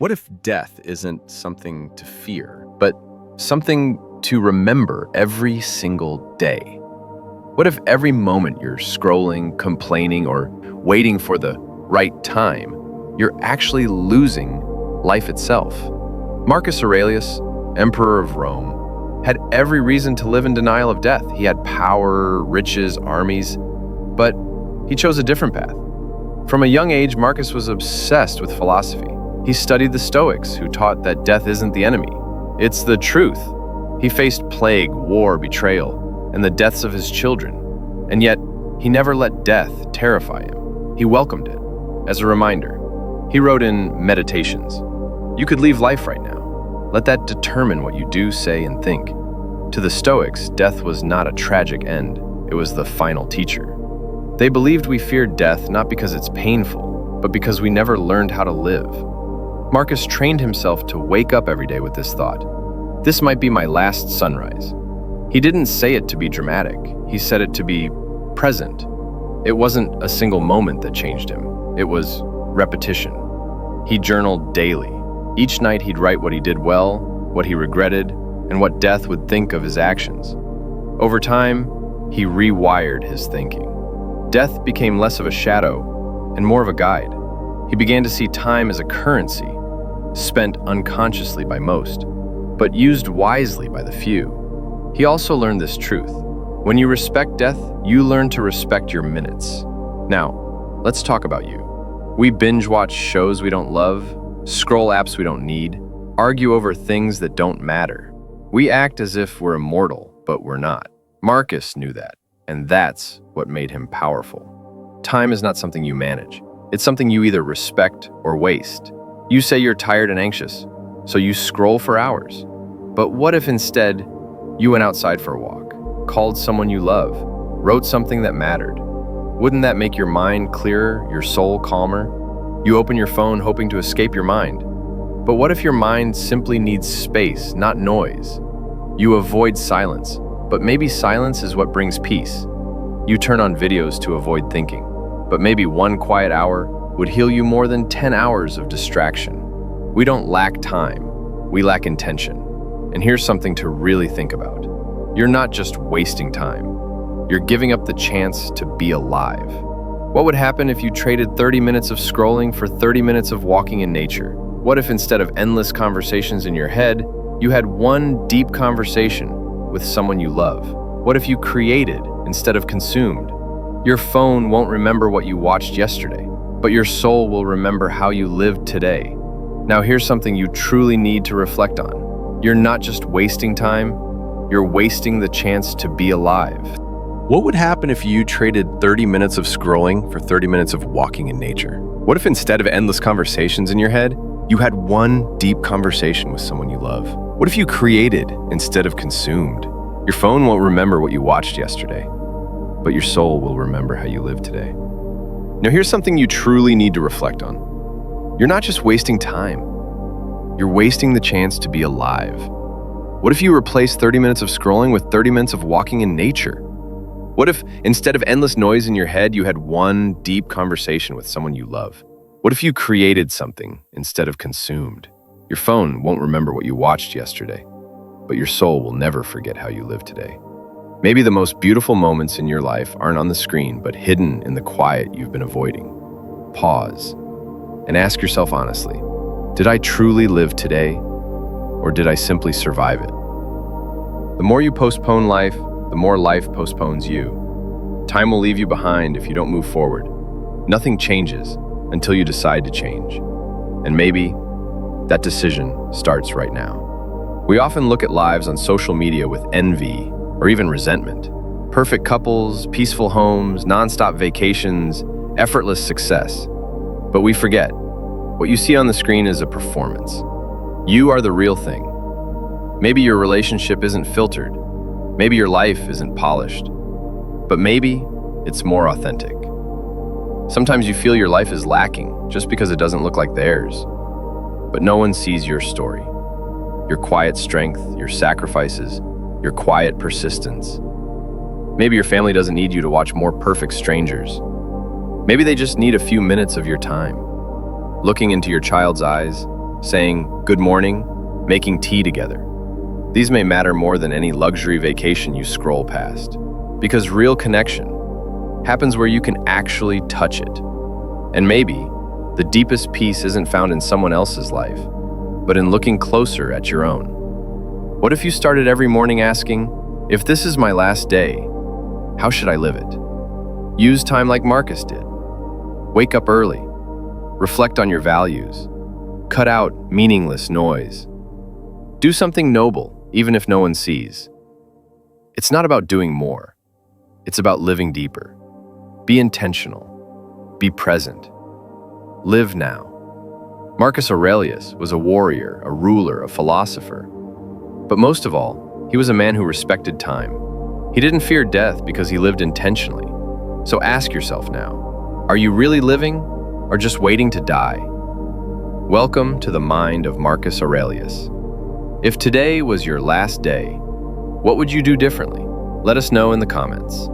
What if death isn't something to fear, but something to remember every single day? What if every moment you're scrolling, complaining, or waiting for the right time, you're actually losing life itself? Marcus Aurelius, Emperor of Rome, had every reason to live in denial of death. He had power, riches, armies, but he chose a different path. From a young age, Marcus was obsessed with philosophy. He studied the Stoics, who taught that death isn't the enemy, it's the truth. He faced plague, war, betrayal, and the deaths of his children, and yet he never let death terrify him. He welcomed it. As a reminder, he wrote in Meditations, "You could leave life right now. Let that determine what you do, say, and think." To the Stoics, death was not a tragic end, it was the final teacher. They believed we feared death not because it's painful, but because we never learned how to live. Marcus trained himself to wake up every day with this thought: this might be my last sunrise. He didn't say it to be dramatic, he said it to be present. It wasn't a single moment that changed him, it was repetition. He journaled daily. Each night he'd write what he did well, what he regretted, and what death would think of his actions. Over time, he rewired his thinking. Death became less of a shadow and more of a guide. He began to see time as a currency, spent unconsciously by most, but used wisely by the few. He also learned this truth: when you respect death, you learn to respect your minutes. Now, let's talk about you. We binge watch shows we don't love, scroll apps we don't need, argue over things that don't matter. We act as if we're immortal, but we're not. Marcus knew that, and that's what made him powerful. Time is not something you manage. It's something you either respect or waste. You say you're tired and anxious, so you scroll for hours. But what if instead you went outside for a walk, called someone you love, wrote something that mattered? Wouldn't that make your mind clearer, your soul calmer? You open your phone hoping to escape your mind. But what if your mind simply needs space, not noise? You avoid silence, but maybe silence is what brings peace. You turn on videos to avoid thinking, but maybe one quiet hour would heal you more than 10 hours of distraction. We don't lack time, we lack intention. And here's something to really think about. You're not just wasting time, you're giving up the chance to be alive. What would happen if you traded 30 minutes of scrolling for 30 minutes of walking in nature? What if instead of endless conversations in your head, you had one deep conversation with someone you love? What if you created instead of consumed? Your phone won't remember what you watched yesterday, but your soul will remember how you lived today. Now here's something you truly need to reflect on. You're not just wasting time, you're wasting the chance to be alive. What would happen if you traded 30 minutes of scrolling for 30 minutes of walking in nature? What if instead of endless conversations in your head, you had one deep conversation with someone you love? What if you created instead of consumed? Your phone won't remember what you watched yesterday, but your soul will remember how you live today. Now here's something you truly need to reflect on. You're not just wasting time, you're wasting the chance to be alive. What if you replace 30 minutes of scrolling with 30 minutes of walking in nature? What if instead of endless noise in your head, you had one deep conversation with someone you love? What if you created something instead of consumed? Your phone won't remember what you watched yesterday, but your soul will never forget how you live today. Maybe the most beautiful moments in your life aren't on the screen, but hidden in the quiet you've been avoiding. Pause and ask yourself honestly, did I truly live today, or did I simply survive it? The more you postpone life, the more life postpones you. Time will leave you behind if you don't move forward. Nothing changes until you decide to change. And maybe that decision starts right now. We often look at lives on social media with envy or even resentment. Perfect couples, peaceful homes, nonstop vacations, effortless success. But we forget, what you see on the screen is a performance. You are the real thing. Maybe your relationship isn't filtered. Maybe your life isn't polished. But maybe it's more authentic. Sometimes you feel your life is lacking just because it doesn't look like theirs. But no one sees your story. Your quiet strength, your sacrifices, your quiet persistence. Maybe your family doesn't need you to watch more perfect strangers. Maybe they just need a few minutes of your time. Looking into your child's eyes, saying good morning, making tea together. These may matter more than any luxury vacation you scroll past, because real connection happens where you can actually touch it. And maybe the deepest peace isn't found in someone else's life, but in looking closer at your own. What if you started every morning asking, if this is my last day, how should I live it? Use time like Marcus did. Wake up early. Reflect on your values. Cut out meaningless noise. Do something noble, even if no one sees. It's not about doing more. It's about living deeper. Be intentional. Be present. Live now. Marcus Aurelius was a warrior, a ruler, a philosopher. But most of all, he was a man who respected time. He didn't fear death because he lived intentionally. So ask yourself now, are you really living or just waiting to die? Welcome to the mind of Marcus Aurelius. If today was your last day, what would you do differently? Let us know in the comments.